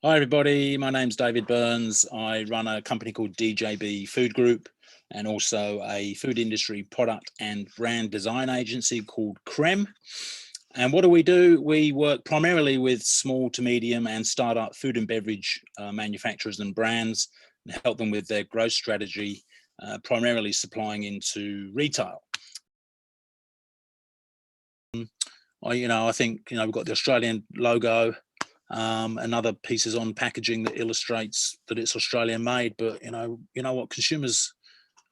Hi everybody, my name's David Burns. I run a company called DJB Food Group and also a food industry product and brand design agency called CREM. And what do? We work primarily with small to medium and startup food and beverage manufacturers and brands and help them with their growth strategy, primarily supplying into retail. I think, we've got the Australian logo, and other pieces on packaging that illustrates that it's Australian made. But what consumers,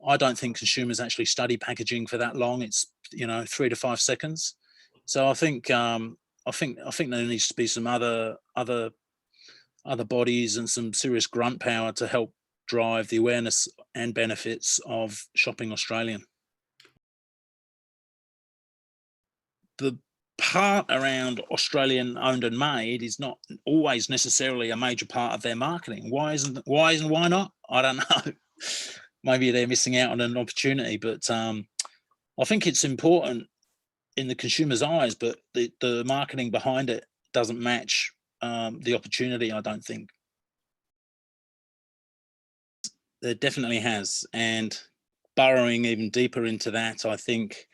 I don't think consumers actually study packaging for that long. It's 3 to 5 seconds. So I think there needs to be some other bodies and some serious grunt power to help drive the awareness and benefits of shopping Australian. The part around Australian owned and made is not always necessarily a major part of their marketing. Why not? I don't know. Maybe they're missing out on an opportunity, but I think it's important in the consumer's eyes, but the marketing behind it doesn't match the opportunity, I don't think. It definitely has. And burrowing even deeper into that, I think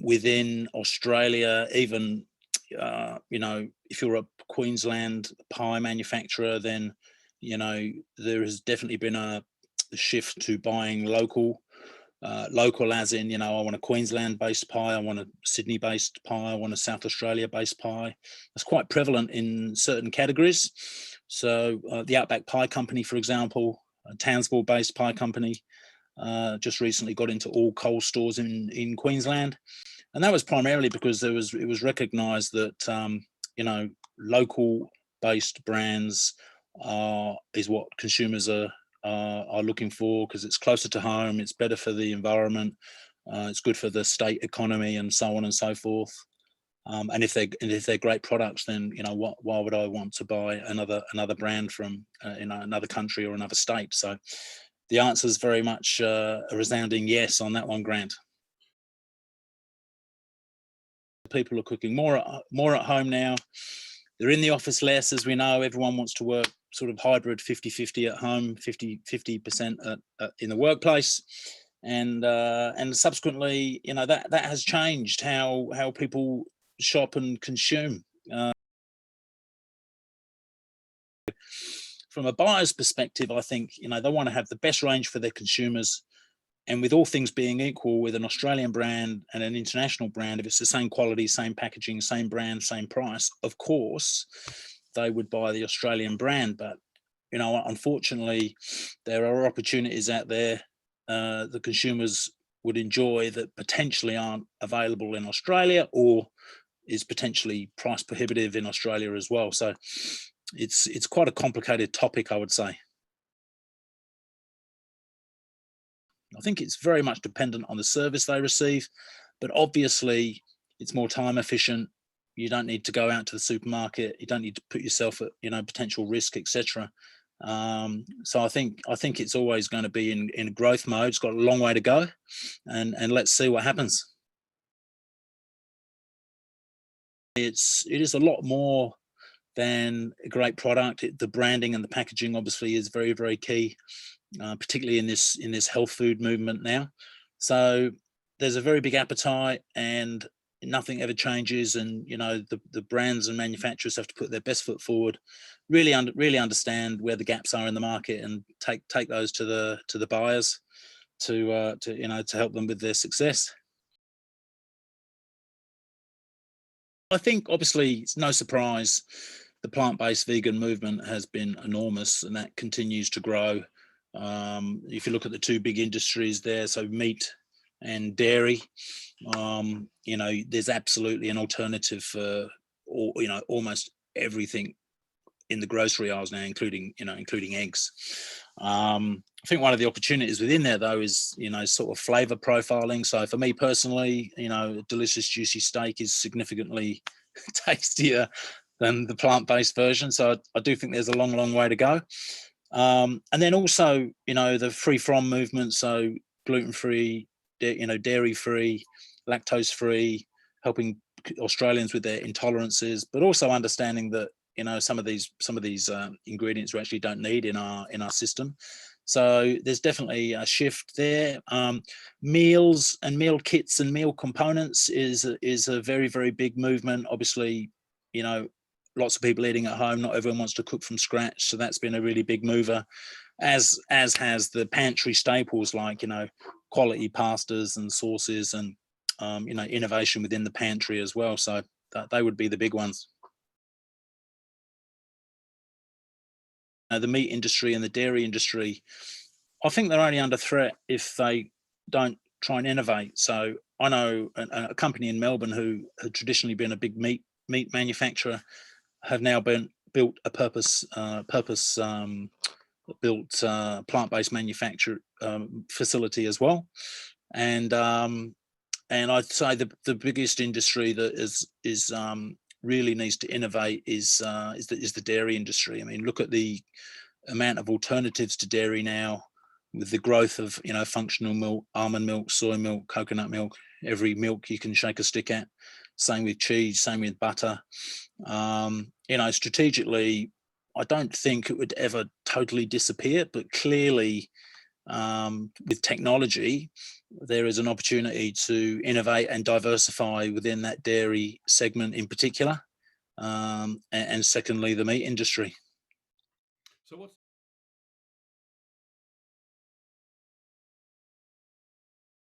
within Australia, even if you're a Queensland pie manufacturer, then there has definitely been a shift to buying local. Local as in, I want a Queensland-based pie, I want a Sydney-based pie, I want a South Australia-based pie. That's quite prevalent in certain categories. So the Outback Pie Company, for example, a Townsville-based pie company, just recently got into all Coles stores in Queensland, and that was primarily because it was recognised that local based brands is what consumers are looking for, because it's closer to home, it's better for the environment, it's good for the state economy, and so on and so forth. And if they're great products, then why would I want to buy another brand from another country or another state? So the answer is very much a resounding yes on that one, Grant. People are cooking more at home now. They're in the office less, as we know. Everyone wants to work sort of hybrid 50-50 at home, 50% in the workplace. And subsequently, that has changed how people shop and consume. From a buyer's perspective, I think they want to have the best range for their consumers. And with all things being equal, with an Australian brand and an international brand, if it's the same quality, same packaging, same brand, same price, of course, they would buy the Australian brand. But, unfortunately, there are opportunities out there the consumers would enjoy that potentially aren't available in Australia, or is potentially price prohibitive in Australia as well. So it's quite a complicated topic, I would say. I think it's very much dependent on the service they receive, but obviously it's more time efficient. You don't need to go out to the supermarket. You don't need to put yourself at potential risk, etc. So I think it's always going to be in growth mode. It's got a long way to go, and let's see what happens. It is a lot more than a great product. The branding and the packaging obviously is very, very key, particularly in this health food movement now. So there's a very big appetite, and nothing ever changes. And the brands and manufacturers have to put their best foot forward, really understand where the gaps are in the market, and take those to the buyers to help them with their success. I think obviously it's no surprise the plant-based vegan movement has been enormous, and that continues to grow. If you look at the two big industries there, so meat and dairy, there's absolutely an alternative for almost everything in the grocery aisles now, including eggs. I think one of the opportunities within there, though, is sort of flavor profiling. So for me personally, a delicious juicy steak is significantly tastier than the plant-based version. So I do think there's a long way to go. And then also, the free from movement, so gluten-free, dairy-free, lactose-free, helping Australians with their intolerances, but also understanding that some of these ingredients we actually don't need in our system. So there's definitely a shift there. Meals and meal kits and meal components is a very, very big movement. Obviously, lots of people eating at home. Not everyone wants to cook from scratch, so that's been a really big mover. As has the pantry staples like quality pastas and sauces and innovation within the pantry as well. So they would be the big ones. The meat industry and the dairy industry, I think they're only under threat if they don't try and innovate. So I know a company in Melbourne who had traditionally been a big meat manufacturer have now built a purpose built plant-based manufacture facility as well. And I'd say the biggest industry that is really needs to innovate is the dairy industry. I mean, look at the amount of alternatives to dairy now, with the growth of functional milk, almond milk, soy milk, coconut milk, every milk you can shake a stick at. Same with cheese, same with butter. Strategically, I don't think it would ever totally disappear, but clearly, with technology, there is an opportunity to innovate and diversify within that dairy segment in particular, and secondly, the meat industry. So what's